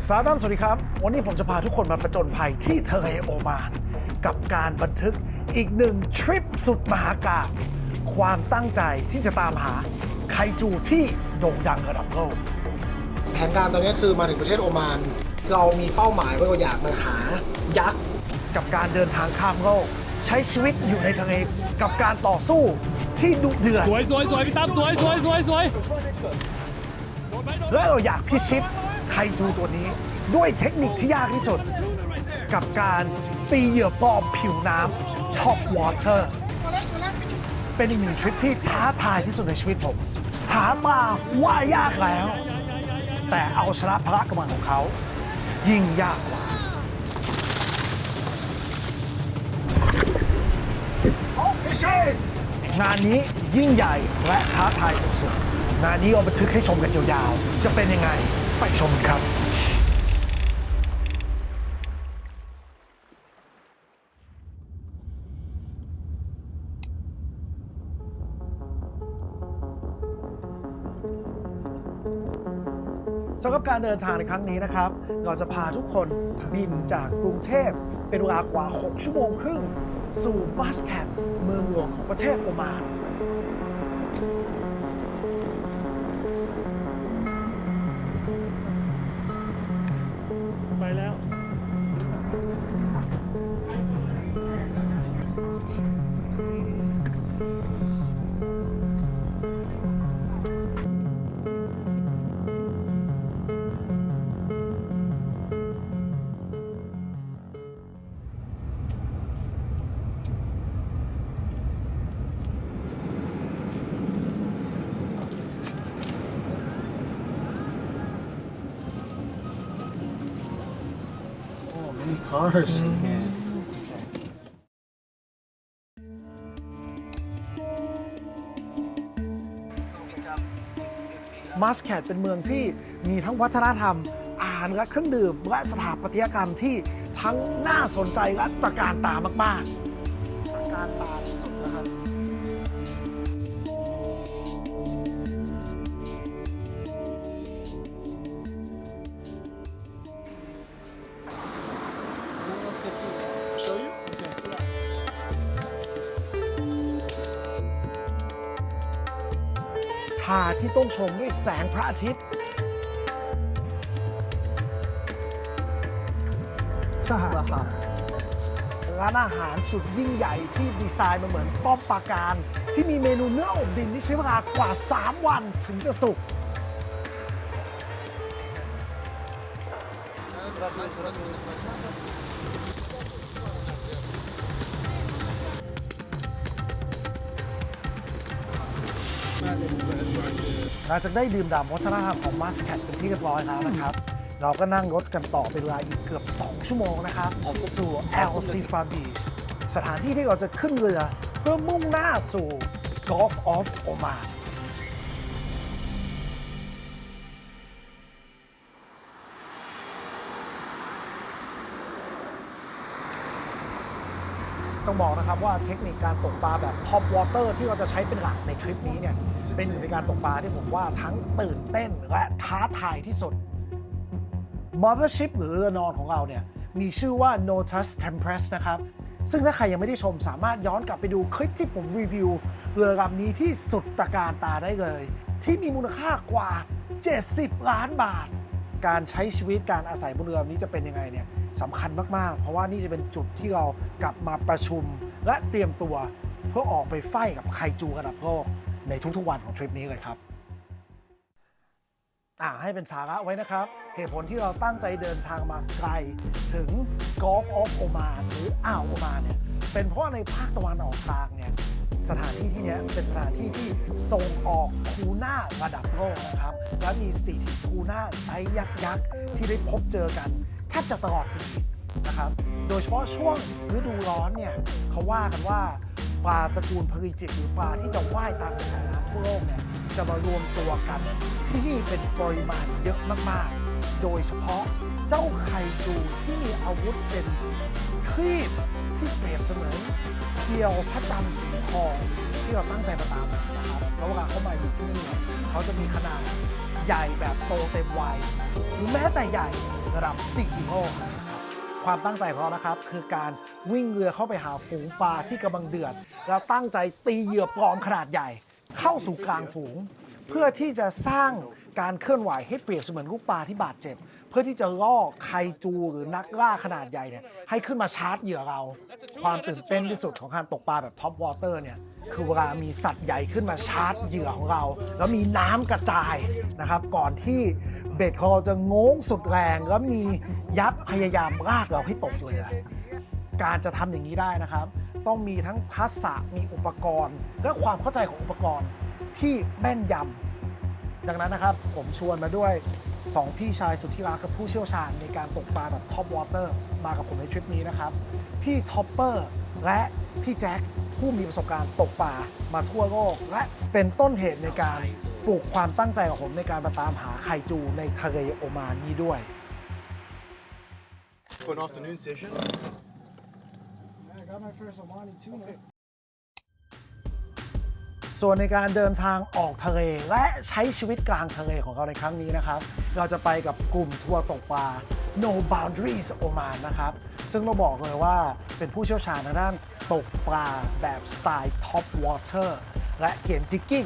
สวัสดีครับวันนี้ผมจะพาทุกคนมาประจนภัยที่ทะเลโอมานกับการบันทึกอีกหนึ่งทริปสุดมหากาพย์ความตั้งใจที่จะตามหาไคจูที่โด่งดังระดับโลกแผนการตอนนี้คือมาถึงประเทศโอมานเรามีเป้าหมายว่าเราอยากมาหายักษ์กับการเดินทางข้ามโลกใช้ชีวิตอยู่ในทะเลกับการต่อสู้ที่ดุเดือดสวยพี่ตั้มสวยและเราอยากพิชิตไคจูตัวนี้ด้วยเทคนิคที่ยากที่สุดกับการตีเหยื่อปลอมผิวน้ำ Top Water เป็นอีกหนึ่งทริปที่ท้าทายที่สุดในชีวิตผมหาปลาว่ายากแล้วแต่เอาชนะพละกำลังของเขายิ่งยากกว่างานนี้ยิ่งใหญ่และท้าทายสุดๆงานนี้เอาบันทึกให้ชมกันยาวๆจะเป็นยังไงไปชมครับสำหรับการเดินทางในครั้งนี้นะครับเราจะพาทุกคนบินจากกรุงเทพเป็นเวลากว่า6 ชั่วโมงครึ่งสู่มัสแคทเมืองหลวงของประเทศโอมานไปแล้วCars.มัสแคทเป็นเมืองที่มีทั้งวัฒนธรรมอาหารและเครื่องดื่มและสถาปัตยกรรมที่ทั้งน่าสนใจและตระการตามากๆตระการตาที่สุดนะครับชาที่ต้องชมด้วยแสงพระอาทิตย์สหร้านอาหารสุดยิ่งใหญ่ที่ดีไซน์มาเหมือนป้อมปราการที่มีเมนูเนื้ออบดินที่ใช้เวลากว่า 3 วันถึงจะสุกหลังจากได้ดื่มด่ำวัฒนธรรมของมัสแคทเป็นที่เรียบร้อยแล้วนะครับเราก็นั่งรถกันต่อเป็นเวลาอีกเกือบ 2 ชั่วโมงนะครับสู่ El Sifa Beach สถานที่ที่เราจะขึ้นเรือเพื่อมุ่งหน้าสู่ Gulf of Oman ต้องบอกนะครับว่าเทคนิคการตกปลาแบบ Top Water ที่เราจะใช้เป็นหลักในทริปนี้เนี่ยเป็นหนึ่งในการตกปลาที่ผมว่าทั้งตื่นเต้นและท้าทายที่สุด Mothership หรือเรือนอนของเราเนี่ยมีชื่อว่า Notus Tempest นะครับซึ่งถ้าใครยังไม่ได้ชมสามารถย้อนกลับไปดูคลิปที่ผมรีวิวเรือลำนี้ที่สุดตระการตาได้เลยที่มีมูลค่ากว่า70 ล้านบาทการใช้ชีวิตการอาศัยบนเรือลำนี้จะเป็นยังไงเนี่ยสำคัญมากๆเพราะว่านี่จะเป็นจุดที่เรากลับมาประชุมและเตรียมตัวเพื่อออกไปไฟกับไคจูระดับโลกในทุกๆวันของทริปนี้เลยครับให้เป็นสาระไว้นะครับเหตุผลที่เราตั้งใจเดินทางมาไกลถึง Gulf of Oman หรืออ่าวโอมานเนี่ยเป็นเพราะในภาคตะวันออกกลางเนี่ยสถานที่ที่นี้เป็นสถานที่ที่ส่งออกทูน่าระดับโลกนะครับและมีสตรีททูน่าไซส์ยักษ์ที่ได้พบเจอกันแทบจะตลอดปีนะครับโดยเฉพาะช่วงฤดูร้อนเนี่ยเขาว่ากันว่าปลาตระกูลพริจิตหรือปลาที่จะว่ายตามกระแสน้ำทั่วโลกเนี่ยจะมารวมตัวกันที่นี่เป็นปริมาณเยอะมากๆโดยเฉพาะเจ้าไคจูที่มีอาวุธเป็นครีบที่เปรียบเสมือนเคียวพระจันทร์สีทองที่เราตั้งใจมาตามนะครับแล้วเวลาเข้ามาอยู่ที่นี่เขาจะมีขนาดใหญ่แบบโตเต็มวัยหรือแม้แต่ใหญ่ ระดับ Stick Eagle ความตั้งใจของเรานะครับคือการวิ่งเรือเข้าไปหาฝูงปลาที่กำลังเดือดแล้วตั้งใจตีเหยื่อปลอมขนาดใหญ่ เข้าสู่กลางฝูง เพื่อที่จะสร้างการเคลื่อนไหวให้เปรียบเสมือนลูกปลาที่บาดเจ็บ เพื่อที่จะล่อไคจูหรือนักล่าขนาดใหญ่เนี่ยให้ขึ้นมาชาร์จเหยื่อเรา ความตื่นเต้นที่สุดของการตกปลาแบบท็อปวอเตอร์เนี่ยคือเวลามีสัตว์ใหญ่ขึ้นมาชาร์จเหยื่อของเรา แล้วมีน้ำกระจายนะครับก่อนที่เบ็ดของเราจะโง้งสุดแรงแล้วมียักษ์พยายามลากเราให้ตกเรือ การจะทำอย่างนี้ได้นะครับ ต้องมีทั้งทักษะมีอุปกรณ์ และความเข้าใจของอุปกรณ์ที่แม่นยำดังนั้นนะครับผมชวนมาด้วย 2 พี่ชายสุดที่รักกับผู้เชี่ยวชาญในการตกปลาแบบท็อปวอเตอร์มากับผมในทริปนี้นะครับ พี่ท็อปเปอร์และพี่แจ็คผู้มีประสบการณ์ตกปลามาทั่วโลก และเป็นต้นเหตุในการปลูกความตั้งใจของผมในการมาตามหาไคจูในทะเลโอมานนี้ด้วย For an afternoon session. I got my first Omani too. ส่วนในการเดินทางออกทะเลและใช้ชีวิตกลางทะเลของเราในครั้งนี้นะครับ เราจะไปกับกลุ่มทัวร์ตกปลา No Boundaries Oman นะครับ ซึ่งเราบอกเลยว่าเป็นผู้เชี่ยวชาญในด้านตกปลาแบบสไตล์ Top Water และเกมจิกกิ้ง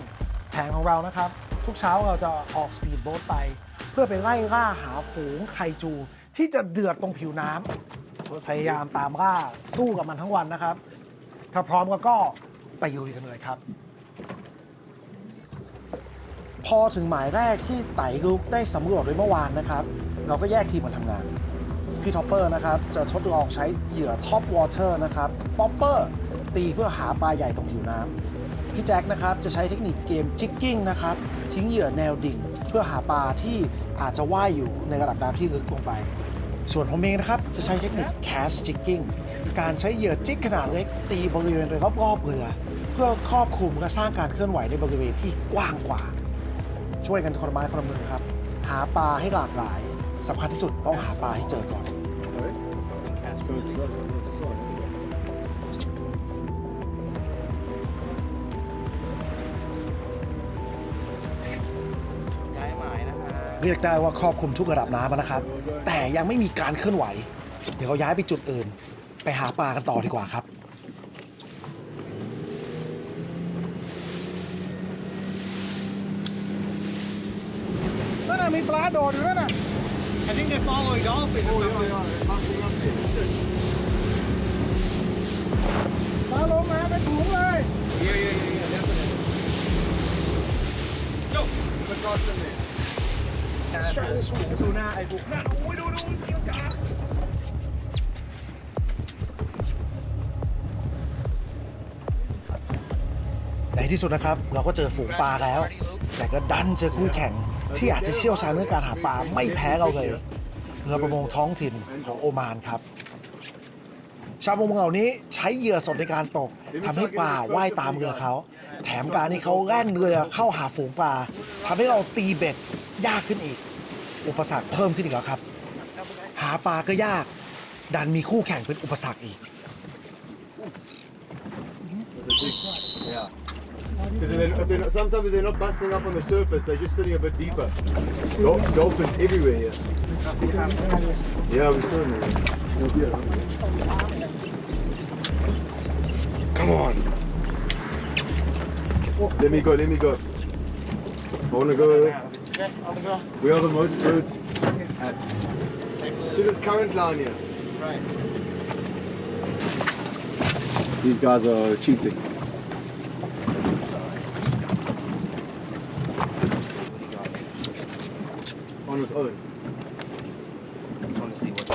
แผนของเรานะครับ ทุกเช้าเราจะออกสปีดโบ๊ทไป เพื่อไปไล่ล่าหาฝูงไคจู ที่จะเดือดตรงผิวน้ำพยายามตามล่าสู้กับมันทั้งวันนะครับ ถ้าพร้อมก็ไปลุยกันเลยครับ พอถึงหมายแรกที่ไต่ลุกได้สำรวจไว้เมื่อวานนะครับ เราก็แยกทีมกันทำงาน พี่ท็อปเปอร์นะครับจะทดลองใช้เหยื่อท็อปวอเตอร์นะครับป๊อปเปอร์ตีเพื่อหาปลาใหญ่ตรงผิวน้ำพี่แจ็คนะครับจะใช้เทคนิคเกมจิกกิ้งนะครับทิ้งเหยื่อแนวดิ่ง เพื่อหาปลาที่อาจจะว่ายอยู่ในระดับน้ำที่ลึกลงไป ส่วนผมเองนะครับจะใช้เทคนิค cast jigging การใช้เหยื่อจิกขนาดเล็กตีบริเวณรอบๆเรือเพื่อครอบคลุมและสร้างการเคลื่อนไหวในบริเวณที่กว้างกว่า ช่วยกันคนละไม้คนละมือครับ หาปลาให้หลากหลายสำคัญที่สุดต้องหาปลาให้เจอก่อน ย้ายหมายนะคะ เรียกได้ว่าครอบคลุมทุกระดับน้ำแล้วนะครับ แต่ยังไม่มีการเคลื่อนไหว เดี๋ยวเราย้ายไปจุดอื่น ไปหาปลากันต่อดีกว่าครับ นั่นน่ะมีปลาโดดอยู่นั่นน่ะ I think they're following dolphins. ปลาลงมาเป็นถุงเลย Yo. Across the net. ดูหน้าไอ้บุกนั่นโอ้ยดูเกี่ยวกา ในที่สุดนะครับเราก็เจอฝูงปลาแล้ว แต่ก็ดันเจอคู่แข่งที่อาจจะเชี่ยวชาญเรื่องการหาปลาไม่แพ้เราเลยเรือประมงท้องถิ่นของโอมานครับ ชาวประมงเหล่านี้ใช้เหยื่อสดในการตกทำให้ปลาว่ายตามเรือเขา แถมการที่เขาแล่นเรือเข้าหาฝูงปลาทำให้เราตีเบ็ดยากขึ้นอีก อุปสรรคเพิ่มขึ้นอีกแล้วครับ หาปลาก็ยาก ดันมีคู่แข่งเป็นอุปสรรคอีก Yeah. Because sometimes they're not busting up on the surface, they're just sitting a bit deeper. Dolphins everywhere here. Yeah, we're still in there. Come on. Let me go. I want to go. We are the most birds at. To this current line here. Right. These guys are cheating. On his own. Just want to see what.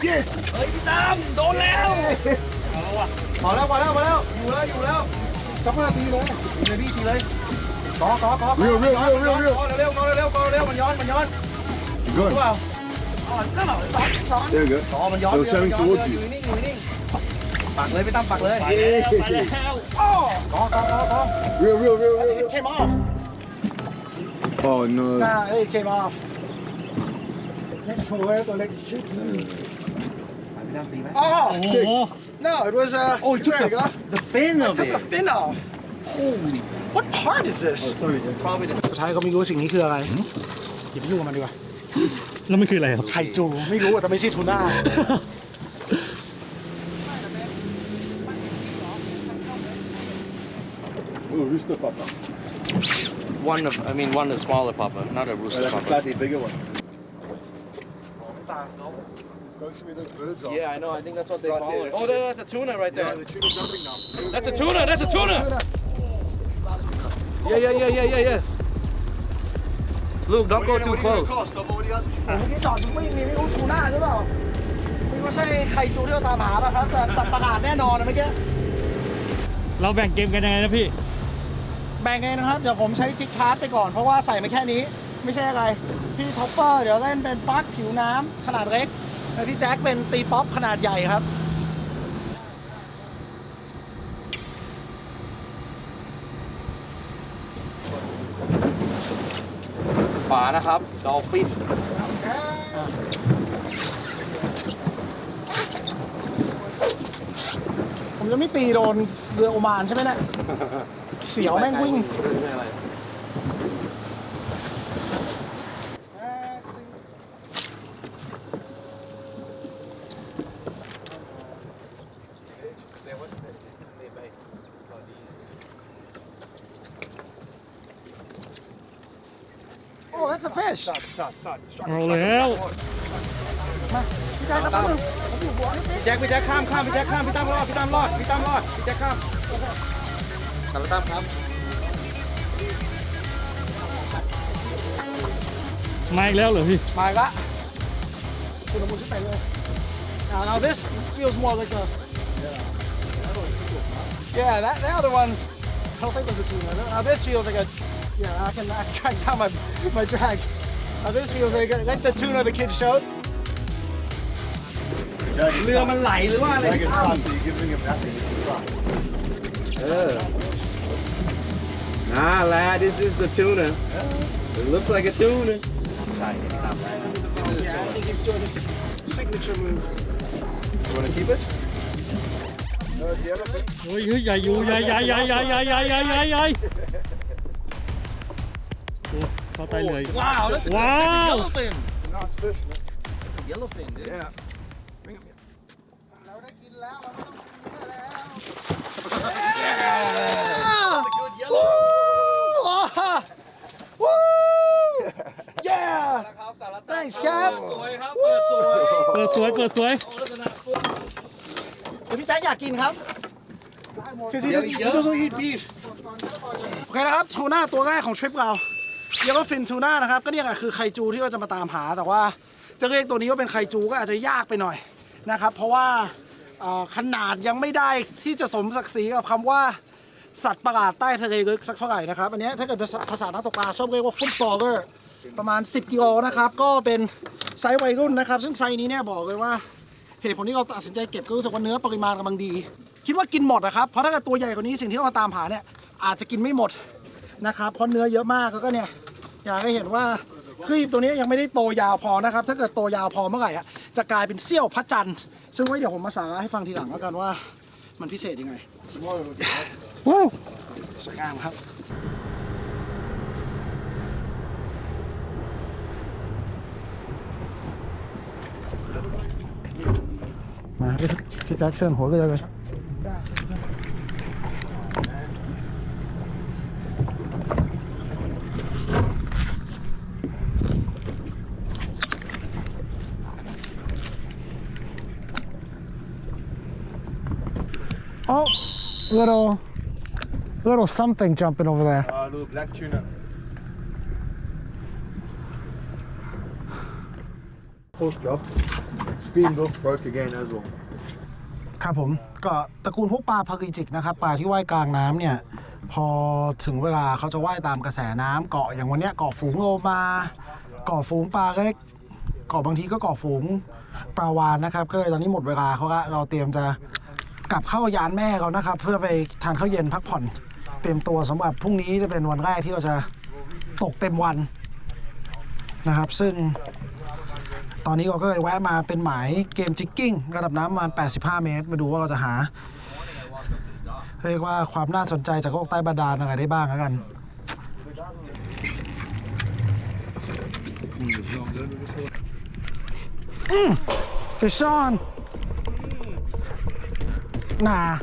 Yes! โดนแล้ว มาแล้วอยู่แล้วจับมาตีเลยพี่ตีเลยก่อ Real. เร็วมันย้อน Good. เปล่าซ้อน There we go. ก่อมันย้อน They were showing towards you. อยู่นิ่งปักเลยไม่ตั้มปักเลย ไปแล้ว ก่อ Real. came off Oh no. it came off เล็กโชว์ตัวเล็กชิบอ๋อ โอ้โห no it was Oh, you took there you go. the fin I of took the it. fin off holy what part is this Sorry, Jim. probably the สุดท้ายก็ไม่รู้ว่าสิ่งนี้คืออะไรอย่าไปยุ่งกับมันดีกว่า แล้วมันคืออะไรครับ ไข่จูไม่รู้แต่ไม่ใช่ทูน่า Oh, rooster papa. one the smaller papa, not a rooster Like a papa. slightly bigger one. Go see where those birds are. Yeah, I know. I think that's what they Right call there, it. that's Oh, it. that's a tuna right Yeah, there. the tuna's jumping now. That's a tuna. That's a tuna. Yeah. Luke, don't go too close. Stop already asking. เมื่อกี้จอดไม่รู้ทูน่าหรือเปล่าไม่ว่าใช่ไข่จูที่เราตามหาป่ะครับแต่สัตว์ประหลาดแน่นอนนะเมื่อกี้ เราแบ่งเกมกันยังไงนะพี่ แบ่งไงนะครับ เดี๋ยวผมใช้จิกพาร์ทไปก่อนเพราะว่าใส่มาแค่นี้ไม่ใช่อะไร พี่ท็อปเปอร์เดี๋ยวเล่นเป็นปลั๊กผิวน้ำขนาดเล็กแล้วพี่แจ็คเป็นตีป๊อปขนาดใหญ่ครับ ขวานะครับ dolphin ผมจะไม่ตีโดนเรือโอมานใช่ไหมเนี่ยเสียวแม่งวิ่ง โอ้ that's a fish เอาแล้ว มาพี่แจ็คครับนึงผมอยู่หัวนี่ พี่แจ็คข้ามพี่แจ็คข้ามพี่ตั้มรอดพี่ตั้มรอดพี่แจ็คข้ามสารตั้มครับ มาอีกแล้วเหรอพี่ มาอีกละคุณละมุนขึ้นไปเลย now this feels more like a yeah that other one I don't think there's a tuna now this feels like a yeah I can track down my drag now this feels like the tuna the kids showed เรือมันไหลหรือว่าอะไร Dragon's fun, so you're giving him nothing. Nah, lad, this is the tuna. It looks like a tuna. yeah I think he's doing his signature move You want to keep it? No, the elephant. โอ้ยใหญ่อยู่ใหญ่โอ้เข้าใต้เลย Wow, that's a Wow. yellowfin. It's a nice fish, man. Yellowfin, dude. Yeah. Bring him here. เราได้กินแล้วเราไม่ต้องกินเนื้อแล้ว Good yellow. Woo! Yeah! ครับสารตั้ม Thanks, Cap. สวยครับเปิดสวย เปิดสวย โอ้ลักษณะฟุต เดี๋ยวพี่แจ็คอยากกินครับ because he doesn't eat beef โอเคนะครับทูน่าตัวแรกของทริปเราเยลโลฟินทูน่านะครับก็เนี่ยคือไคจูที่เราจะมาตามหาแต่ว่าจะเรียกตัวนี้ว่าเป็นไคจูก็อาจจะยากไปหน่อยนะครับเพราะว่าขนาดยังไม่ได้ที่จะสมศักดิ์ศรีกับคำว่าสัตว์ประหลาดใต้ทะเลลึกสักเท่าไหร่นะครับอันนี้ถ้าเกิดภาษานักตกปลาชอบเรียกว่าฟุตบอลเลอร์ประมาณ10กิโลนะครับก็เป็นไซส์วัยรุ่นนะครับซึ่งไซส์นี้เนี่ยบอกเลยว่าเหตุผลที่เราตัดสินใจเก็บก็รู้สึกว่าเนื้อปริมาณกำลังดีคิดว่ากินหมดนะครับเพราะถ้าเกิดตัวใหญ่กว่านี้สิ่งที่เรามาตามหาเนี่ยอาจจะกินไม่หมดนะครับเพราะเนื้อเยอะมากแล้วก็เนี่ยอยากให้เห็นว่าครีบตัวนี้ยังไม่ได้โตยาวพอนะครับถ้าเกิดโตยาวพอเมื่อไหร่อะจะกลายเป็นเสี้ยวพระจันทร์ซึ่งไว้เดี๋ยวผมมาสาระให้ฟังทีหลังแล้วกันว่ามันพิเศษยังไง Tomorrow we'll get it. ว้าว สวยงามครับมาพี่แจ็คเชิญหัวก็เลยOh, little something jumping over there. Little black tuna. Horse dropped. Speed book broke again as well. ครับผมก็ตระกูลพวกปลาพาริจิกนะครับปลาที่ว่ายกลางน้ำเนี่ยพอถึงเวลาเขาจะว่ายตามกระแสน้ำเกาะอย่างวันเนี้ยเกาะฝูงโลมาเกาะฝูงปลาเล็กเกาะบางทีก็เกาะฝูงปลาวาฬนะครับก็เลยตอนนี้หมดเวลาเขาละเราเตรียมจะกลับเข้ายานแม่เขานะครับเพื่อไปทานข้าวเย็นพักผ่อนเตรียมตัวสำหรับพรุ่งนี้จะเป็นวันแรกที่เราจะตกเต็มวันนะครับซึ่งตอนนี้เราก็เลยแวะมาเป็นหมายเกมจิกกิ้งระดับน้ำประมาณ85 เมตรมาดูว่าเราจะหาเรียกว่าความน่าสนใจจากโลกใต้บาดาลอะไรได้บ้างแล้วกัน Fish on. Nah,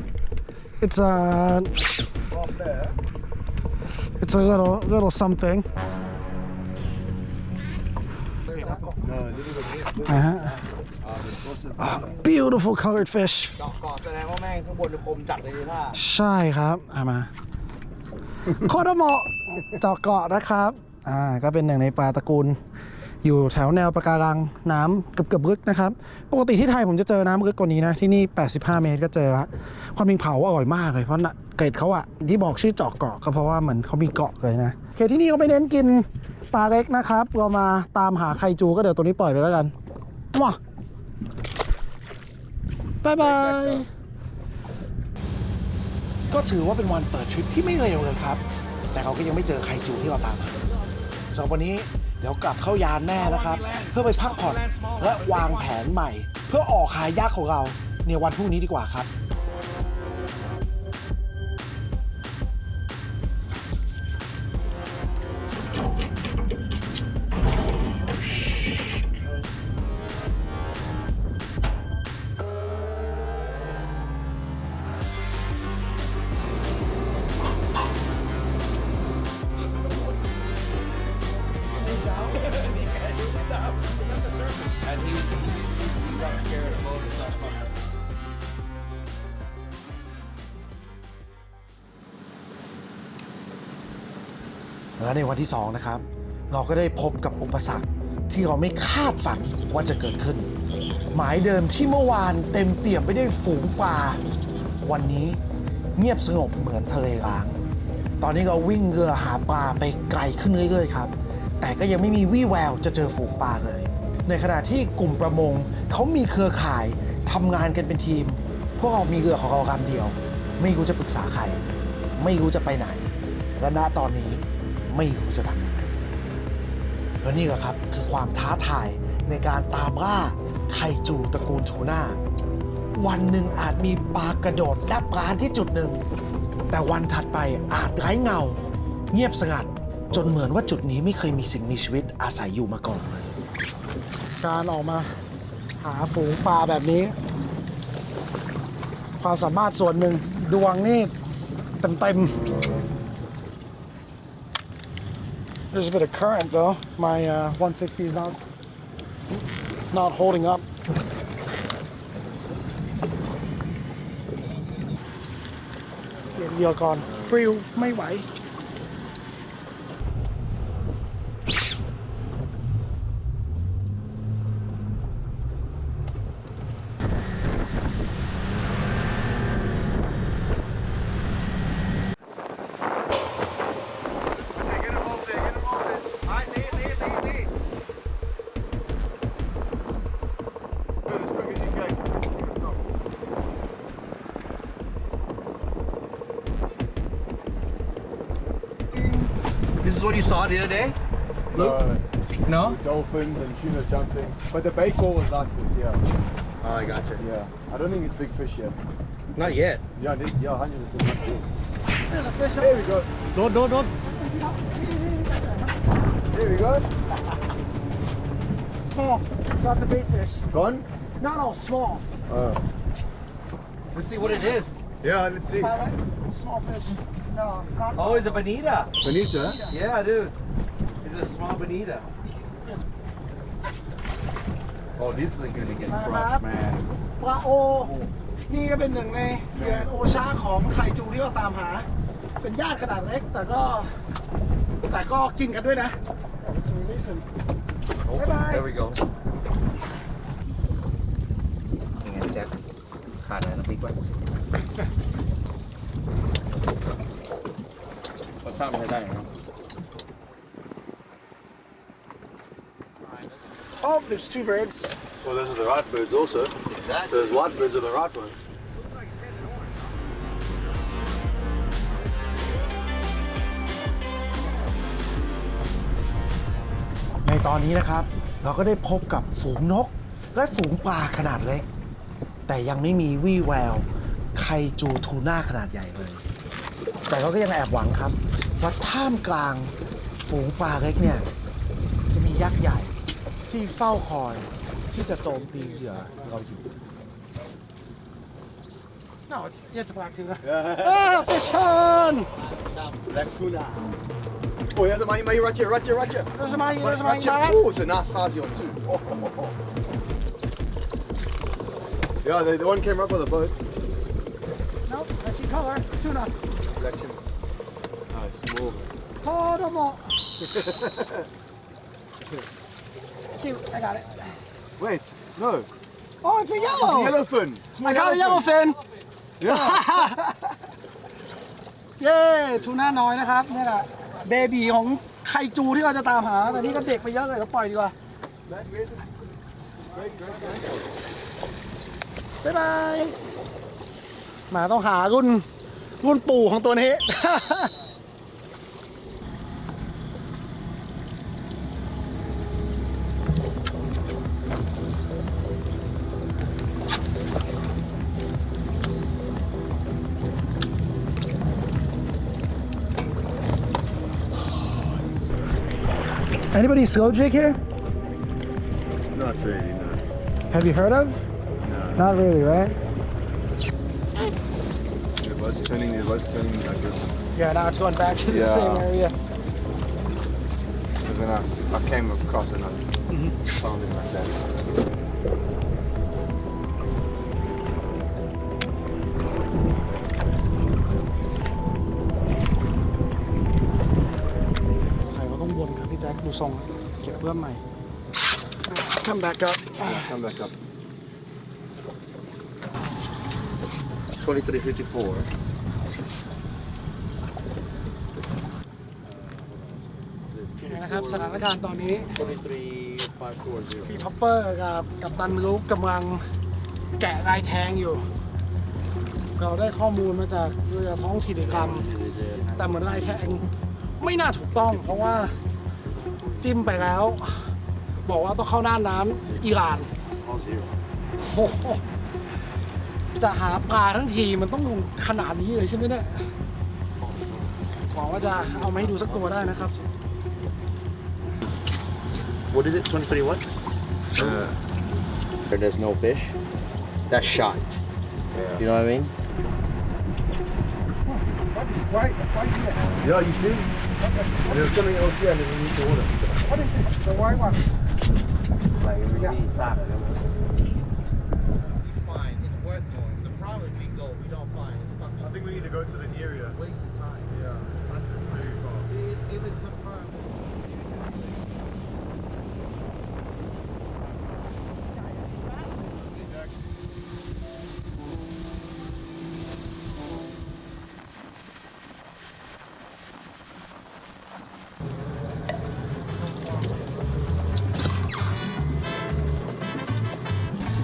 it's a little something. Beautiful colored fish. เกาะแสดงว่าแม่งข้างบนคมจัดเลยท่า ใช่ครับมาโคโดโมะเจาะเกาะนะครับก็เป็นหนึ่งในปลาตระกูลอยู่แถวแนวปะการังน้ำเกือบลึกนะครับปกติที่ไทยผมจะเจอน้ำลึกกว่านี้นะที่นี่85เมตรก็เจอละความจริงเผาอร่อยมากเลยเพราะเกรดเขาอะที่บอกชื่อเจาะเกาะก็เพราะว่าเหมือนเขามีเกาะเลยนะโอเคที่นี่ก็ไม่เน้นกินปลาเล็กนะครับเรามาตามหาไคจูก็เดี๋ยวตัวนี้ปล่อยไปแล้วกันว้าบายบายก็ถือว่าเป็นวันเปิดทริปที่ไม่เร็วเลยครับแต่เขาก็ยังไม่เจอไคจูที่เราตามหาสำหรับวันนี้เดี๋ยวกลับเข้ายานแน่นะครับเพื่อไปพักผ่อนและวางแผนใหม่ เพื่อออกหายักษ์ของเราในวันพรุ่งนี้ดีกว่าครับและในวันที่2นะครับเราก็ได้พบกับอุปสรรคที่เราไม่คาดฝันว่าจะเกิดขึ้นหมายเดิมที่เมื่อวานเต็มเปี่ยมไปด้วยฝูงปลาวันนี้เงียบสงบเหมือนทะเลร้างตอนนี้เราวิ่งเรือหาปลาไปไกลขึ้นเรื่อยๆครับแต่ก็ยังไม่มีวี่แววจะเจอฝูงปลาเลยในขณะที่กลุ่มประมงเขามีเครือข่ายทำงานกันเป็นทีมพวกเรามีเรือของเราลำเดียวไม่รู้จะปรึกษาใครไม่รู้จะไปไหนและณตอนนี้ไม่รู้จะทำยังไงและนี่ก็ครับคือความท้าทายในการตามล่าไคจูตระกูลทูน่าวันหนึ่งอาจมีปลากระโดดดับร้านที่จุดหนึ่งแต่วันถัดไปอาจไร้เงาเงียบสงัดจนเหมือนว่าจุดนี้ไม่เคยมีสิ่งมีชีวิตอาศัยอยู่มาก่อนเลยการออกมาหาฝูงปลาแบบนี้ความสามารถส่วนหนึ่งดวงนี่เต็มThere's a bit of current though. My 150 is not holding up. เปลี่ยนเรือก่อนปลิวไม่ไหว This is what you saw the other day? No? Dolphins and tuna jumping. But the bait ball was like this, yeah. Oh, I gotcha. Yeah. I don't think it's big fish yet. Not yet. Yeah, 100%. There we go. โดน There we go. Small. Got the bait fish. Gone? Not all small. Oh. Let's see what it is. Yeah, let's see. Small fish. No, not. Oh, it's a bonita. Bonita? Yeah, dude. It's a small bonita. Oh, this is gonna get crushed, man. ปลาโอ นี่ก็เป็นหนึ่งในเหยื่อโอชาของไคจูที่เราตามหา เป็นญาติขนาดเล็กแต่ก็กินกันด้วยนะ Oh, Bye-bye. there we go. ยังไงแจ็คขาดอะไรน้ำพริกวะ รสชาติมันใช้ได้ครับ Oh, there's two birds. Well, those are the right birds also. Exactly. Those white birds are the right ones. ในตอนนี้นะครับเราก็ได้พบกับฝูงนกและฝูงปลาขนาดเล็กแต่ยังไม่มีวี่แววไคจูทูน่าขนาดใหญ่เลยแต่เราก็ยังแอบหวังครับว่าท่ามกลางฝูงปลาเล็กเนี่ยจะมียักษ์ใหญ่ที่เฝ้าคอย ที่จะโจมตีเหยื่อเราอยู่ No, it's a black tuna. Fish on! Black tuna. Oh, yeah, my Roger. There's a mine, there's a mine. Oh, it's a nice size one too. Yeah, the one came up with a boat. Nope, I see color. Tuna. Black tuna. Nice, small. Oh, no more. Cute, I got it. Wait, no. Oh, it's a It's a yellow. yellowfin. I got a yellowfin. Yeah. เย้ทูน่าน้อยนะครับนี่แหละเบบีของไคจูที่เราจะตามหาแต่นี่ก็เด็กไปเยอะเลยเราปล่อยดีกว่า บ๊ายบายหมาต้องหารุ่นปู่ของตัวนี้ Anybody slow jig here? Not really, no. Have you heard of? Not really, right? It was turning, I guess. Yeah, now it's going back to the Yeah. same area. Because when I came across it, I found it like that. ใส่ก็ต้องวนครับพี่แจ็คดูทรงเก็บเพื่อมใหม่ Come back up. Come back up. 2354. นะครับสถานการณ์ตอนนี้ 23,540. พี่ท็อปเปอร์กับตันไม่รู้กำลังแกะลายแทงอยู่ เราได้ข้อมูลมาจากเรือท้องถิ่นอีกลำแต่เหมือนลายแทงไม่น่าถูกต้อง เพราะว่าจิ้มไปแล้ว บอกว่าต้องเข้าน่านน้ำอิหร่าน All zero. โอ้โหจะหาปลาทั้งทีมันต้องขนาดนี้เลยใช่ไหมเนี่ยหวังว่าจะเอามาให้ดูสักตัวได้นะครับ What is it? 23 what? There's no fish. That's shot. You know what I mean? Yeah, you see? There's something else here underneath the water. What is it? The white one. Like really sad. Fine, it's worth more. The problem is we go, we don't find. It's fucking I think we need to go to the area. waste of time. Yeah, it's very far. See, if it's confirmed.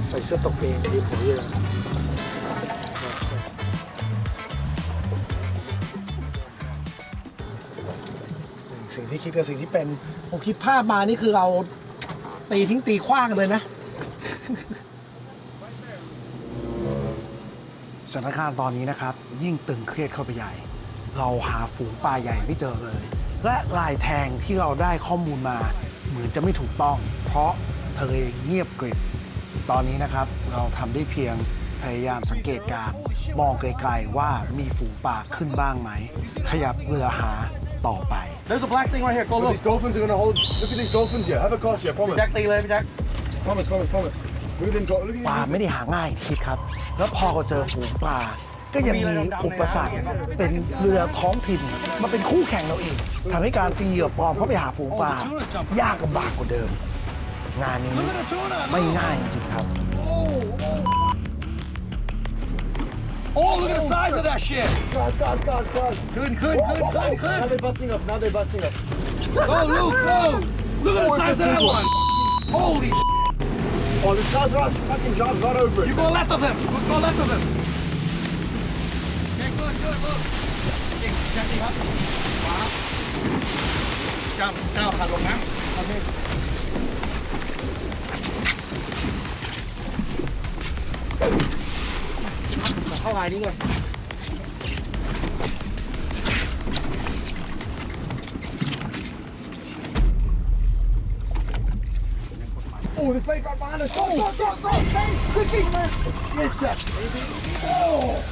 ใส่เสื้อตกเองรีบหัวเรือสิ่งที่คิดกับสิ่งที่เป็นผมคิดภาพมานี่คือเราตีทิ้งตีขว้างกันเลยนะ สถานการณ์ตอนนี้นะครับ ยิ่งตึงเครียดเข้าไปใหญ่ เราหาฝูงปลาใหญ่ไม่เจอเลย และลายแทงที่เราได้ข้อมูลมาเหมือนจะไม่ถูกต้อง เพราะทะเลเงียบกริบ ตอนนี้นะครับเราทำได้เพียงพยายามสังเกตการณ์มองไกลๆว่ามีฝูงปลาขึ้นบ้างไหม ขยับเรือหาต่อไป There's a black thing right here. Go But look. these dolphins are gonna hold. Look at these dolphins here. Have a cast here, promise. Jack, Jack. Promise. Look at them. Look at ปลา these. ไม่ได้หาง่ายที่คิดครับ แล้วพอเราเจอฝูงปลาก็ยังมีอุปสรรคเป็นเรือท้องถิ่นมาเป็นคู่แข่งเราอีกทำให้การตีเหยื่อปลอมเข้าไปหาฝูงปลายากลำบากกว่าเดิม งานนี้ไม่ง่ายจริงๆครับ Oh, look at the size of that shit. Guys. Good. Now they're busting up. Go, Luke, go. Look at the size of that one. Holy shit. Oh, this guy's right. Fucking jobs right over it. You go left of him. Go left of him. Okay, good, look. Okay, check me up. Wow. Down,หันลงนะ เข้าลายนี้เลย there's blade right behind us. Go. Quickly. Yes, Jack. Oh.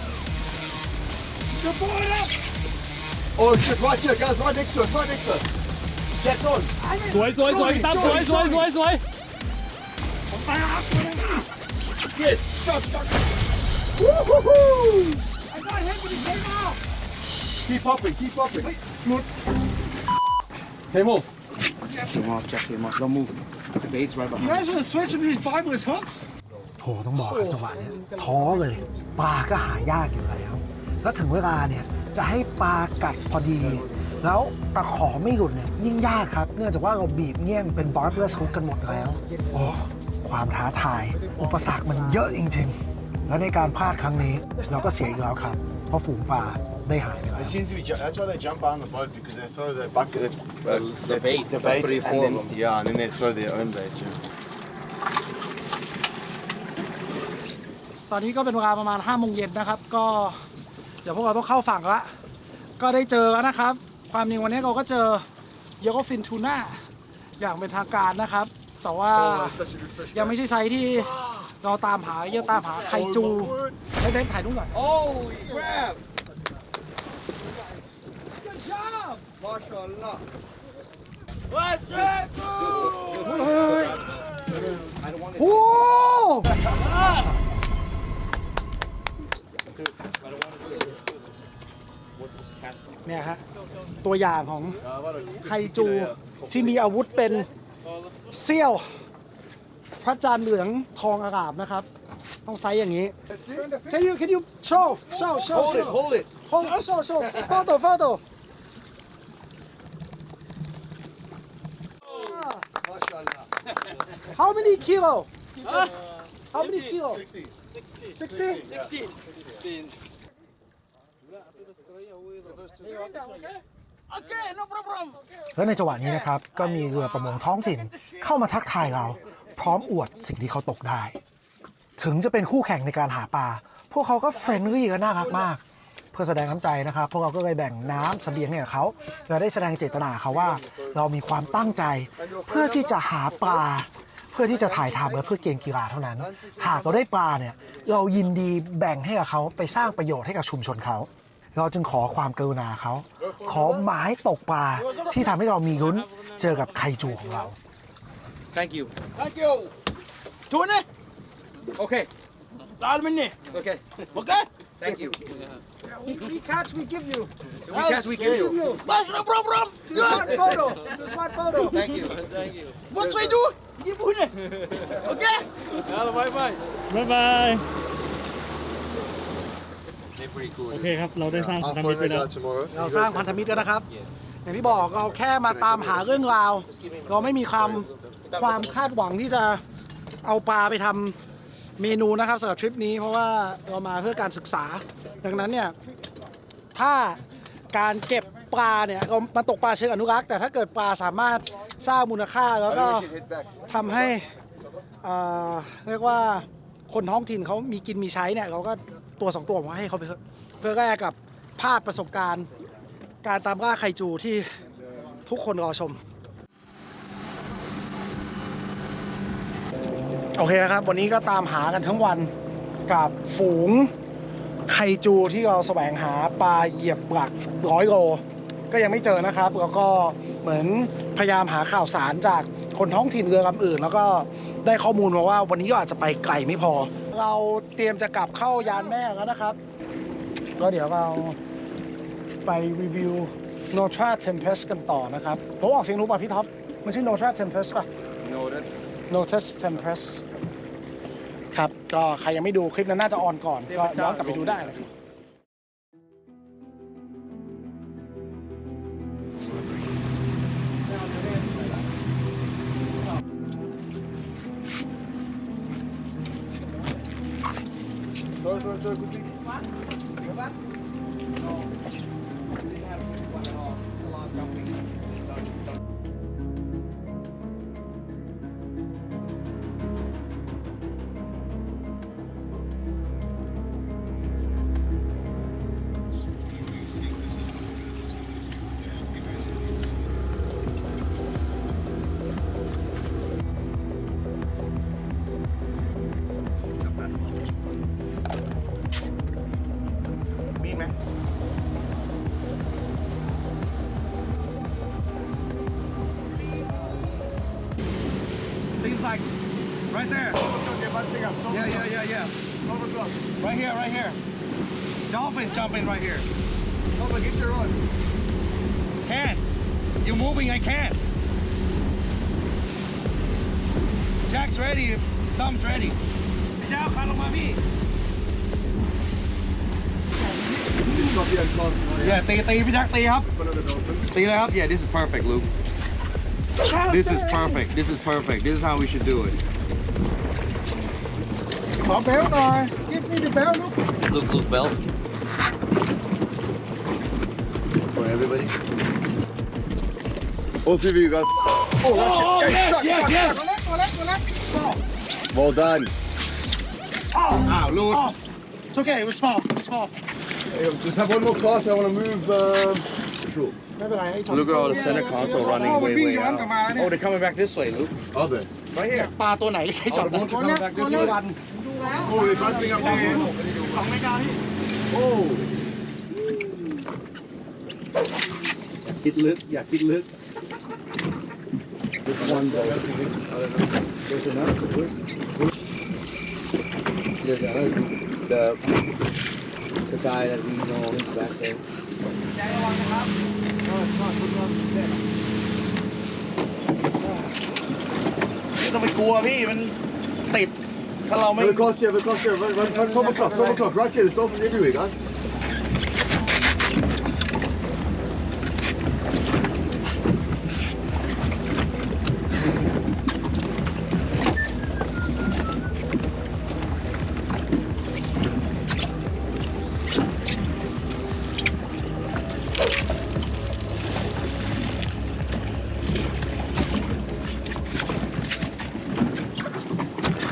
Good boy up. Oh, shit, right here, guys, right next to us. Jack's on. สวยสวยสวยพี่ตั้มสวยสวยสวยสวย Yes, shot. Woo-hoo-hoo. I got him when he came out. Keep popping. Good. Came off. Jack him off. Don't move. The bait's right behind. You guys want to switch with these fiberless hooks? โถต้องบอกครับจังหวะเนี้ยท้อเลยปลาก็หายากอยู่แล้วแล้วถึงเวลาเนี่ยจะให้ปลากัดพอดี แล้วตะขอไม่หลุดเนี่ยยิ่งยากครับเนื่องจากว่าเราบีบเงี้ยงเป็นบาร์เบอร์สกันหมดแล้วโอ้ความท้าทายอุปสรรคมันเยอะจริงๆแล้วในการพลาดครั้งนี้เราก็เสียอีกแล้วครับเพราะฝูงปลาได้หายไปแล้ว It seems to be. That's why they jump on the boat because they throw the bucket, The bait. the bait, Three, and four then, of them. yeah, and then they throw their own bait. Yeah. ตอนนี้ก็เป็นเวลาประมาณ5 โมงเย็นนะครับก็เดี๋ยวพวกเราต้องเข้าฝั่งแล้วก็ได้เจอแล้วนะครับความจริงวันนี้เราก็เจอเยลโลฟินทูน่าอย่างเป็นทางการนะครับแต่ว่ายังไม่ใช่ไซส์ที่เราตามหายังตามหาไคจูให้เล่นถ่ายรูปหน่อย Holy crap! Good job MashaAllah. Let's go! โอ้ เนี่ยฮะตัวอย่างของไคจูที่มีอาวุธเป็นเซี่ยวพระจันทร์เหลืองทองอารามนะครับต้องไซส์อย่างนี้ Can you show Hold it. show photo How many kilo How many kilo 60 Okay, no problem. แล้วในจังหวะนี้นะครับก็มีเรือประมงท้องถิ่นเข้ามาทักทายเราพร้อมอวดสิ่งที่เขาตกได้ ถึงจะเป็นคู่แข่งในการหาปลาพวกเขาก็เฟรนลี่และน่ารักมาก เพื่อแสดงน้ำใจนะครับพวกเราก็เลยแบ่งน้ำเสบียงให้กับเขาและได้แสดงเจตนาเขาว่าเรามีความตั้งใจ เพื่อที่จะหาปลาเพื่อที่จะถ่ายทำและเพื่อเกมกีฬาเท่านั้น หากเราได้ปลาเนี่ยเรายินดีแบ่งให้กับเขาไปสร้างประโยชน์ให้กับชุมชนเขาเราจึงขอความกรุณาเขาขอหมายตกปลาที่ทำให้เรามีลุ้นเจอกับไคจูของเรา Thank you. Thank you. Tune. Okay. 1 Okay. Okay? Thank you. We catch we give you We catch, we give you. That's no problem. just one photo Thank you. What we do? Give me. Okay? บ๊ายบายโอเคครับ เราได้สร้างพัน I'll ธมิตร find ไป that แล้ว guy tomorrow. เราสร้างพันธมิตรแล้วนะครับ อย่างที่บอกเราแค่มาตามหาเรื่องราว เราไม่มีความคาดหวังที่จะเอาปลาไปทำเมนูนะครับสำหรับทริปนี้เพราะว่าเรามาเพื่อการศึกษา ดังนั้นเนี่ยถ้าการเก็บปลาเนี่ยเรามาตกปลาเชิงอนุรักษ์แต่ถ้าเกิดปลาสามารถสร้างมูลค่าแล้วก็ I think we should head back. ทำให้เรียกว่าคนท้องถิ่นเขามีกินมีใช้เนี่ยเราก็ตัว2 ตัวผมให้เขาไปเถอะเพื่อแลกกับภาพประสบการณ์ การตามล่าไคจูที่ทุกคนรอชม โอเคนะครับ วันนี้ก็ตามหากันทั้งวันกับฝูงไคจูที่เราแสวงหาปลาเหยียบหลัก100 โลก็ยังไม่เจอนะครับ แล้วก็เหมือนพยายามหาข่าวสารจากคนท้องถิ่นเรือลำอื่น แล้วก็ได้ข้อมูลมาว่าวันนี้ก็อาจจะไปไกลไม่พอ เราเตรียมจะกลับเข้ายานแม่แล้วนะครับ ก็เดี๋ยวเราไปรีวิว Notra Tempest กันต่อนะครับผมออกเสียงรู้ป่ะพี่ท็อปมันชื่อ Notra Tempest ป่ะ Notice. Notus Tempest ครับก็ใครยังไม่ดูคลิปนั้นน่าจะออนก่อน ก็ย้อนกลับไปดูได้เลยครับ He's like right there. They're busting up. So Yeah. overclock. Right here. Dolphin jumping right here. Over, get your rod. Can't. You're moving, I can't. Jack's ready. Thumb's ready. พี่เจ้าคานลงมาพี่ Just stop here and cross. Yeah, ตีพี่แจ็คตีครับ In front of the dolphins. ตีเลยครับ Yeah, this is perfect, Luke. This is perfect. This is perfect. This is how we should do it. ขอเบลหน่อย Give me the bell look Luke belt. For everybody. All three of you guys. Oh, yes. ตัวเล็ก well done. Ah, Luke. It's okay, it was small. Hey, just have one more class. I want to move. Control. ไม่เป็นไรไอ้ช็อต Look at all the center console running way out. Oh, they're coming back this way, Luke. Are they? Right here. ปลาตัวไหนใช้ช็อตนั้น Coming back this way. Oh, they're busting up there. 2 เมกาพี่ Oh. คิดลึก อย่าคิดลึก One day. There's another. There's the guy that we know is back there. ไม่ต้องไปกลัวพี่มันติด ถ้าเราไม่ Have a cross here. Run, 12 o'clock. Right here. There's dolphins everywhere, guys.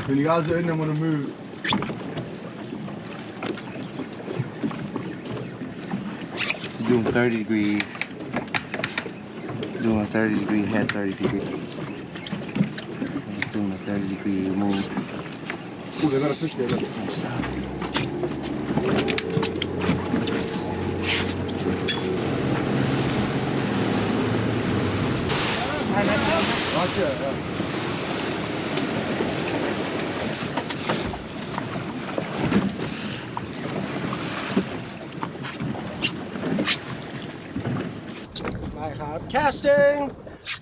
When you guys are in, I'm gonna move. Doing 30 degree. Doing 30 degree head, 30 degree. Doing a 30 degree move. Oh, they got a fish there. Look. Gotcha. Yeah. ได้ครับ casting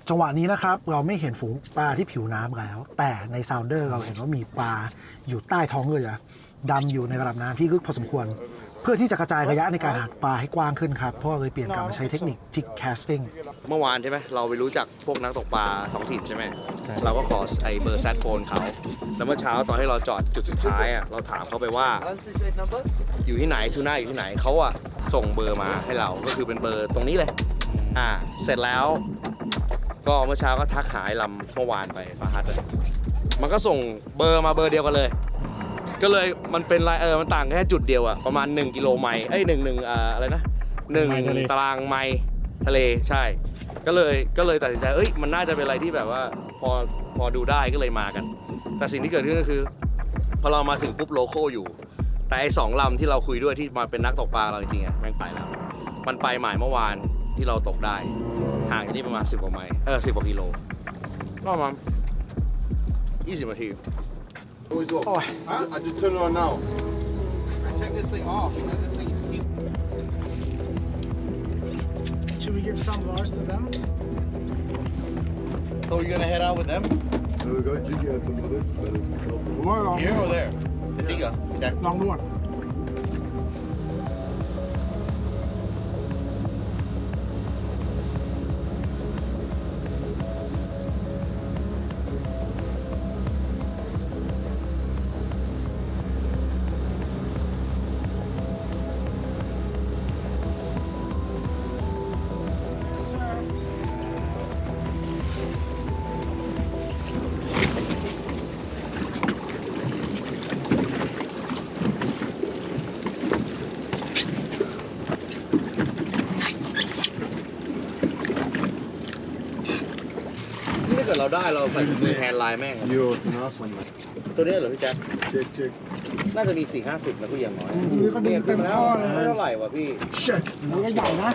จังหวะนี้นะครับ เราไม่เห็นฝูงปลาที่ผิวน้ำแล้ว แต่ในซาวเดอร์เราเห็นว่ามีปลาอยู่ใต้ท้องเรือดำอยู่ในระดับน้ำที่ลึกพอสมควร เพื่อที่จะกระจายระยะในการหักปลาให้กว้างขึ้นครับเพราะเราเลยเปลี่ยนกลับมาใช้เทคนิค jig casting เมื่อวานใช่ไหมเราไปรู้จักพวกนักตกปลาท้องถิ่นใช่ไหมเราก็ขอไอ้เบอร์แซดโฟนเขาแล้วเมื่อเช้าตอนที่เราจอดจุดสุดท้ายอ่ะเราถามเขาไปว่า อยู่ที่ไหนทูน่าอยู่ที่ไหนเขาอ่ะส่งเบอร์มาให้เราก็คือเป็นเบอร์ตรงนี้เลยเสร็จแล้ว ก็เมื่อเช้าก็ทักหาไอ้ลำเมื่อวานไปฟาฮัดมันก็ส่งเบอร์มาเบอร์เดียวกันเลย ก็เลยมันเป็นมันต่างแค่จุดเดียวอะประมาณ1 กิโลไมล์อะไรนะ1 ตารางไมล์ทะเลใช่ ก็เลยตัดสินใจมันน่าจะเป็นอะไรที่แบบว่าพอดูได้ก็เลยมากัน แต่สิ่งที่เกิดขึ้นก็คือพอเรามาถึงปุ๊บโลโก้อยู่ แต่ไอ้2 ลำที่เราคุยด้วยที่มาเป็นนักตกปลาเราจริงๆแม่งไปแล้วมันไปหมายเมื่อวานที่เราตกได้ห่างจากนี่ประมาณ10 กว่าไมล์10 กว่ากิโลก็ประมาณ20 นาที Always off. I just turn it on now. Check this thing off. This thing. Should we give some of ours to them So you're gonna head out with them? There we go. Jiggy had some of this. Here or there? The Tiga. Okay. ลองดูก่อน นี่ถ้าเกิดเราได้เราใส่มือแทนลายแม่ง Yo, it's a nice one, man. ตัวนี้เหรอพี่แจ๊ค Check. น่าจะมี 4-50นะผู้อย่างน้อย นี่ก็ดึงเต็มข้อเลย ไม่เท่าไหร่วะพี่ Shit. มันก็ใหญ่นะ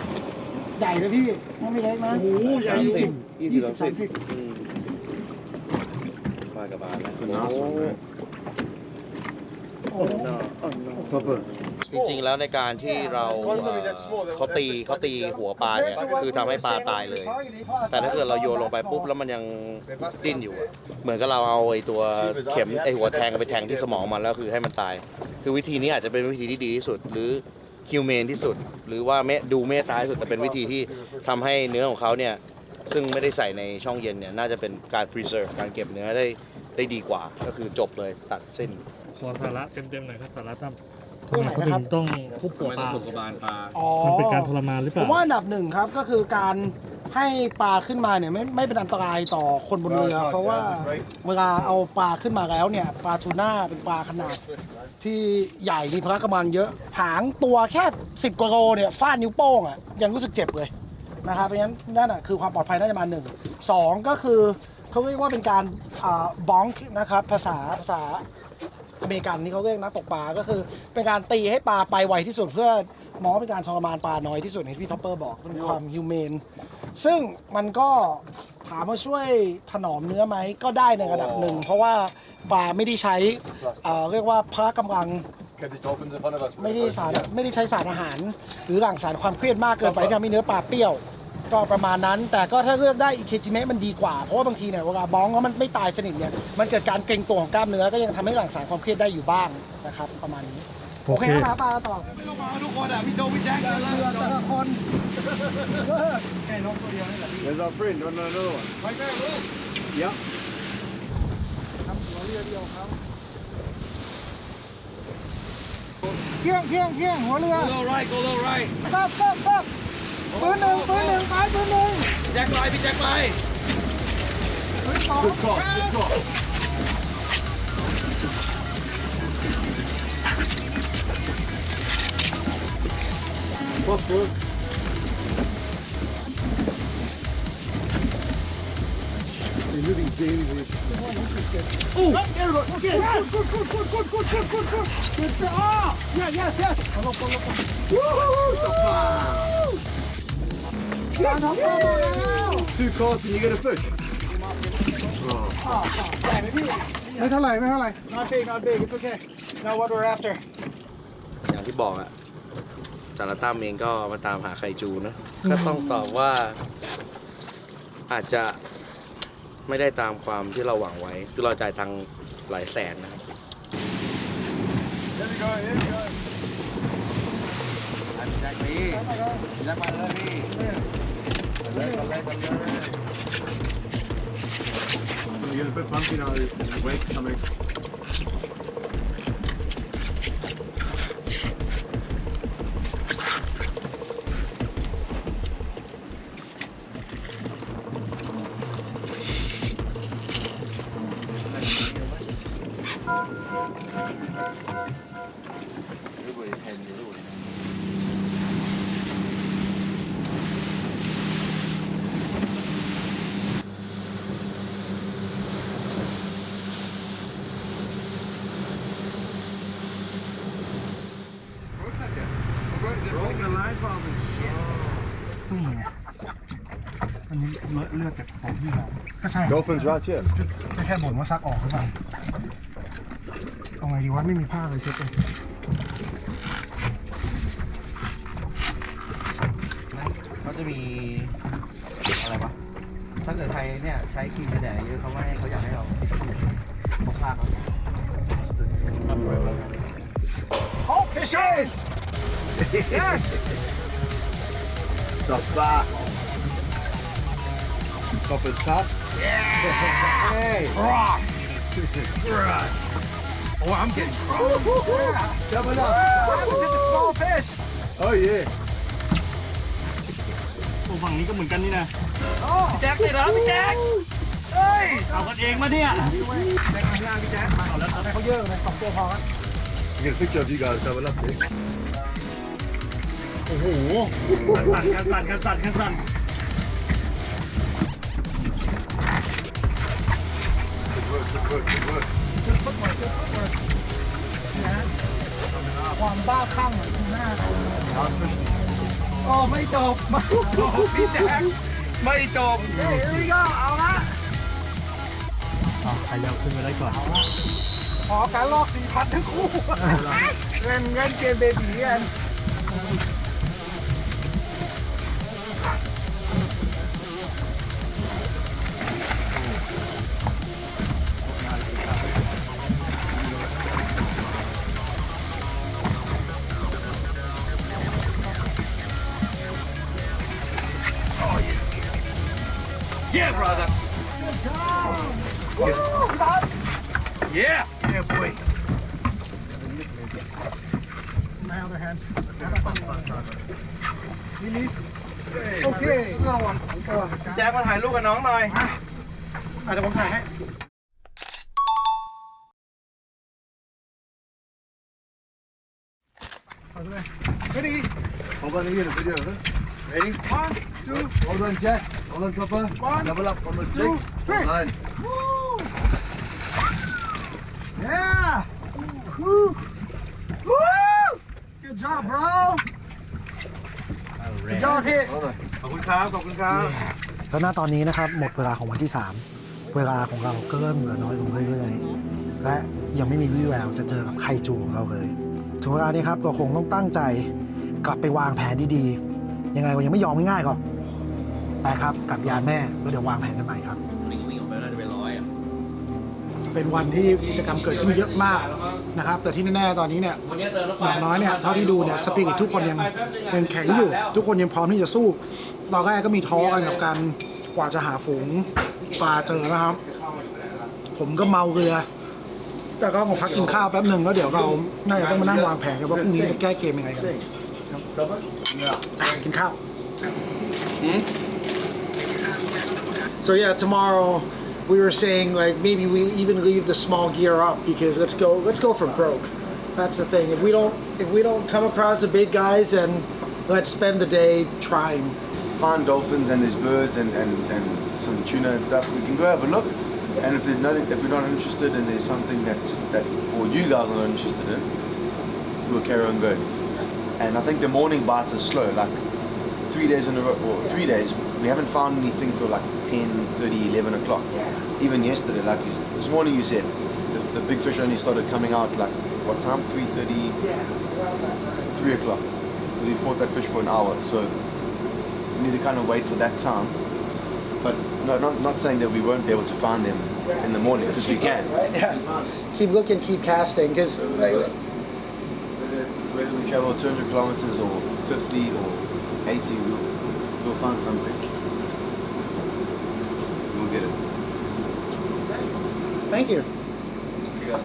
ใหญ่เลยพี่ไม่เล็กนะ โอ้โหใหญ่ 20 30 ไป กระบาลนะ It's a nice one, man. โอ้ Topper. จริงๆแล้วในการที่เราเขาตีหัวปลาเนี่ยคือทำให้ปลาตายเลย แต่ถ้าเกิดเราโยนลงไปปุ๊บแล้วมันยังดิ้นอยู่อะเหมือนกับเราเอาไอ้ตัวเข็มไอ้หัวแทงไปแทงที่สมองมันแล้วคือให้มันตาย คือวิธีนี้อาจจะเป็นวิธีที่ดีที่สุดหรือฮิวแมนที่สุด หรือว่าดูเมตตาที่สุดแต่เป็นวิธีที่ทำให้เนื้อของเขาเนี่ยซึ่งไม่ได้ใส่ในช่องเย็นเนี่ยน่าจะเป็นการ preserve การเก็บเนื้อได้ดีกว่าก็คือจบเลยตัดสิ้น ขอสาระเต็มๆหน่อยครับสาระตั้ม ตรงไหน เขา นะ ถึ ครับ งต้องทุบหัวปลา หัวกระบาลปลา อ๋อ มันเป็นการทรมานหรือเป ผ ล่า มว่าอันดับหนึ่งครับก็คือการให้ปลาขึ้นมาเนี่ยไม่เป็นอันตรายต่อคนบนเรือ เพราะว่าเวลาเอาปลาขึ้นมาแล้วเนี่ยปลาทูน่าเป็นปลาขนาดที่ใหญ่มีพละกำลังเยอะ หางตัวแค่10 กว่าโลเนี่ยฟาดนิ้วโป้งอ่ะยังรู้สึกเจ็บเลยนะครับเพราะฉะนั้นนั่นอ่ะคือความปลอดภัยน่าจะมาหนึ่งสองก็คือเขาเรียกว่าเป็นการบองค์นะครับภาษาอเมริกันที่เขาเรียกนักตกปลาก็คือเป็นการตีให้ปลาไปไวที่สุดเพื่อมองว่าเป็นการทรมานปลาน้อยที่สุดที่พี่ท็อปเปอร์บอกเป็นความฮิวแมนซึ่งมันก็ถามว่าช่วยถนอมเนื้อไหมก็ได้ในระดับหนึ่งเพราะว่าปลาไม่ได้ใช้เรียกว่าพละกำลัง Okay, the dolphins in front of us. ไม่ได้ใช้สารอาหาร หรือหลั่งสารความเครียดมากเกินไปที่ทำให้เนื้อปลาเปรี้ยวก็ประมาณนั้น แต่ก็ถ้าเลือกได้อิเคจิเมะมันดีกว่าเพราะว่าบางทีเนี่ยเวลาบ้องแล้วมันไม่ตายสนิทเนี่ยมันเกิดการเกร็งตัวของกล้ามเนื้อก็ยังทำให้หลั่งสารความเครียดได้อยู่บ้างนะครับประมาณนี้โอเคครับปลาต่อไม่ต้องมาทุกคนอ่ะพี่โจพี่แจ็คเรือแต่ละคนแค่นกตัวเดียวนี่แหละพี่ There's our friend. On another one. ไปแม่ลูก Yep. ทำหัวเรือเดียวเขาเพียงหัวเรือ go right go right ปั๊บปืนหนึ่งไปปืนหนึ่ง พี่แจ็คไป ปืนสอง Good cross. Good cross. Cross, bro. You're moving daily with Oh, there we go. Okay. Good. Oh, yes. Look. Woo! 2 casts and you get a fish. ไม่เท่าไหร่ not big, it's okay. Now what we're after. อย่างที่บอกอะสารตั้มเองก็มาตามหาไคจูนะก็ต้องตอบว่าอาจจะไม่ได้ตามความที่เราหวังไว้คือเราจ่ายตังค์หลายแสนนะครับ Here we go. แจ็คนี่แจ็คมาเลยพี่ You get a bit bumpy now. Wake coming.นี่ไงอันนี้เลือดจากของที่เราก็ใช่ Dolphins right here. แค่บ่นว่าซักออกหรือเปล่าเอาไงดีวะไม่มีผ้าเลยเช็ดเลย เขาจะมีอะไรวะถ้าเกิดใครเนี่ยใช้ครีมกันแดดเยอะเขาไม่ให้เขาอยากให้เราพกผ้าเขา Oh, fishes! Yes! The back. Topper's top. Hey! Rock. Oh I'm getting Double up. Look at the small fish! Oh yeah. โอ้ฝั่งนี้ก็เหมือนกันนี่นะ Oh! แจ็คเลยเหรอพี่แจ็ค เฮ้ย เอากันเองมาเนี่ย แจ็คข้างล่างพี่แจ็คมาแล้วเอาไปเขาเยอะเลย2 ตัวพอครับ Get a picture of you guys double up there. โอ้โหกันสั่น ความบ้าคลั่งเหมือนหน้าเขาโอ้ไม่จบพี่แจ็ค ไม่จบ เฮ้ย here we go เอาละ ใครจะขึ้นมาได้ก่อน ขอการลอก 4,000 ทั้งคู่ เล่นเกมเบบีกัน Yeah brother Yeah Yeah, boy. My other hands. Release. Okay. This is gonna one. แจ็คมาถ่ายรูปกับน้องหน่อย อาจจะผมถ่ายให้ Ready? Hold on, you get a video of this. Ready? 1, 2, Hold on, Jess. Hold on, Chopper. One, Double up on the 2, jig. 3. Line. Woo! Yeah! Woo! Woo! Good job, bro! สุดยอดพี่ Hold on. ขอบคุณครับ ขอบคุณครับ แล้วณตอนนี้นะครับหมดเวลาของวันที่ 3 เวลาของเราก็เริ่มเหลือน้อยลงเรื่อยๆ และยังไม่มีวี่แววจะเจอกับไคจูของเราเลยถึงเวลานี้ครับเราคงต้องตั้งใจกลับไปวางแผนดีๆ ยังไงก็ยังไม่ยอมง่ายๆหรอกไปครับกลับยานแม่แล้วเดี๋ยววางแผนกันใหม่ครับ วิ่งออกไปน่าจะเป็น100อ่ะ เป็นวันที่กิจกรรมเกิดขึ้นเยอะมากนะครับ แต่ที่แน่ๆตอนนี้เนี่ย วันนี้เติมรถไฟ อย่างน้อยเนี่ยเท่าที่ดูเนี่ยสปิริตทุกคนยังแข็งอยู่ ทุกคนยังพร้อมที่จะสู้ตอนแรกก็มีท้อกันกับการกว่าจะหาฝูงปลาเจอนะครับ ผมก็เมาเรือ แต่ก็ขอพักกินข้าวแป๊บหนึ่งแล้วเดี๋ยวเราน่าจะต้องมานั่งวางแผนกันว่าพรุ่งนี้จะแก้เกมยังไงกัน Chopper? Yeah. กินข้าว So yeah, tomorrow we were saying like maybe we even leave the small gear up because let's go for broke. That's the thing. If we don't come across the big guys, then let's spend the day trying. Find dolphins and there's birds and some tuna and stuff. We can go have a look. And if there's nothing, if we're not interested and there's something that or you guys are not interested in, we'll carry on going. And I think the morning bites are slow. Like 3 days in a row, or 3 days, we haven't found anything till like 10, 30, 11 o'clock. Even yesterday, like this morning you said, the big fish only started coming out like what time? 3:30. Yeah, around that time. 3 o'clock. We fought that fish for an hour, so we need to kind of wait for that time. But no, not saying that we won't be able to find them in the morning, because we can. Right? Yeah. Keep looking, keep casting, because Whether we travel 200 kilometers or 50 or 80, we'll find something. We'll get it. thank you. You guys-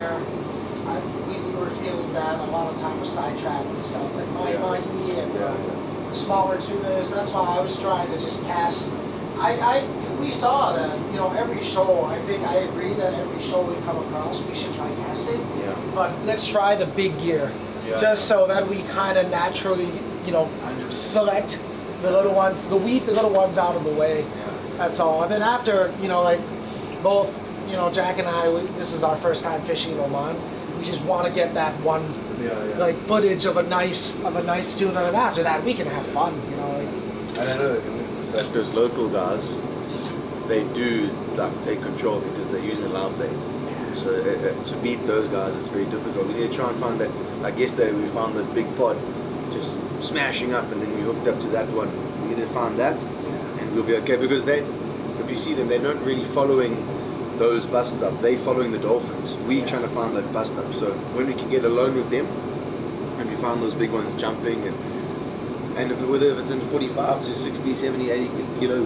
We were feeling bad. A lot of time was sidetracked and stuff like my and smaller tunas. That's why I was trying to just cast. We saw that every shoal. I think I agree that every shoal we come across, we should try casting. Yeah. But let's try the big gear, Yeah. just so that we kind of naturally, select the little ones, the little ones out of the way. That's all. And then after, like both, Jack and I, this is our first time fishing in Oman. We just want to get that one, like footage of a nice tuna, and after that we can have fun. And I know that those local guys, they do like take control because they're using live bait. So to beat those guys is very difficult. We need to try and find that. Like yesterday, we found the big pod just smashing up, and then we hooked up to that one. We need to find that, and we'll be okay. Because if you see them, they're not really following those bust up. They're following the dolphins. We're trying to find that bust up. So when we can get alone with them, and we find those big ones jumping and whether it's in 45 to 60, 70, 80 kilo,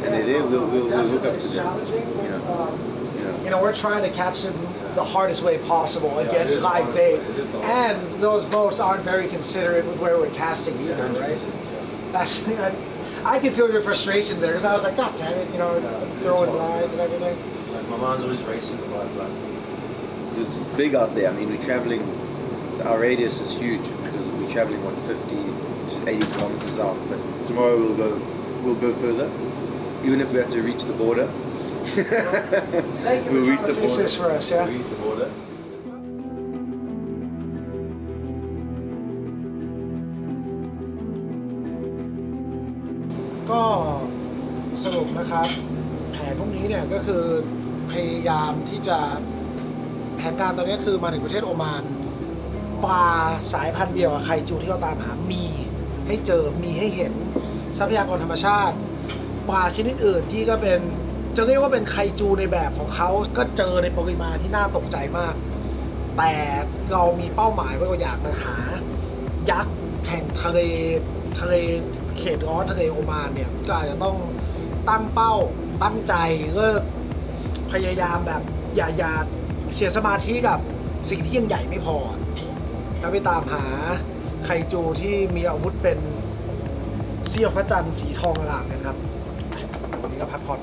and they're there, we'll hook up to them. Challenging with, Yeah. we're trying to catch them the hardest way possible against it is the live hardest bait, way. It is the hardest and those boats aren't very considerate with where we're casting either, right? That's I can feel your frustration there because I was like, God damn it, throwing lines and everything. Like my mind's always racing about like it's big out there. I mean, we're traveling. Our radius is huge because we're traveling 50 to 80 kilometers out. But tomorrow we'll go further, even if we have to reach the border. Thank you for We'll reach trying to the fix border. this for us, yeah? We'll reach the border. ก็สรุปนะครับ แผนพวกนี้เนี่ยก็คือ พยายามที่จะแผนการตอนนี้คือมาถึงประเทศโอมานปลาสายพันธุ์เดียวกับไคจูที่เราตามหามีให้เจอมีให้เห็นทรัพยากรธรรมชาติปลาชนิดอื่นที่ก็เป็นจะเรียกว่าเป็นไคจูในแบบของเขาก็เจอในปริมาณที่น่าตกใจมาก แต่เรามีเป้าหมายว่าเราอยากจะหายักษ์แห่งทะเลเขตร้อนทะเลโอมานเนี่ยก็อาจจะต้องตั้งเป้าตั้งใจเลิกพยายามแบบอย่าเสียสมาธิกับสิ่งที่ยังใหญ่ไม่พอแล้วไปตามหาไคจูที่มีอาวุธเป็นเสี้ยวพระจันทร์สีทองอลามกันครับวันนี้ก็พักผ่อน